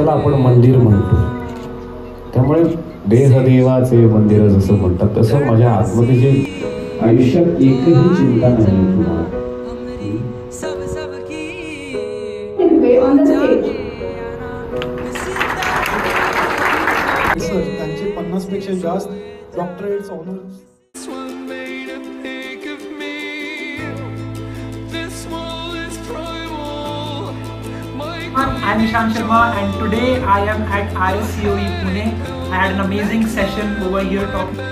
ज्याला आपण मंदिर म्हणतो. त्यामुळे देहदेवाचे मंदिर जसं म्हणतात तसं माझ्या आतमध्ये जे आयुष्यात एकही चिंता नाही तुम्हाला. त्यांचे 50 पेक्षा जास्त doctorates honours. I'm Nishant Sharma and today I am at ISCOE Pune. I had an amazing session over here talking.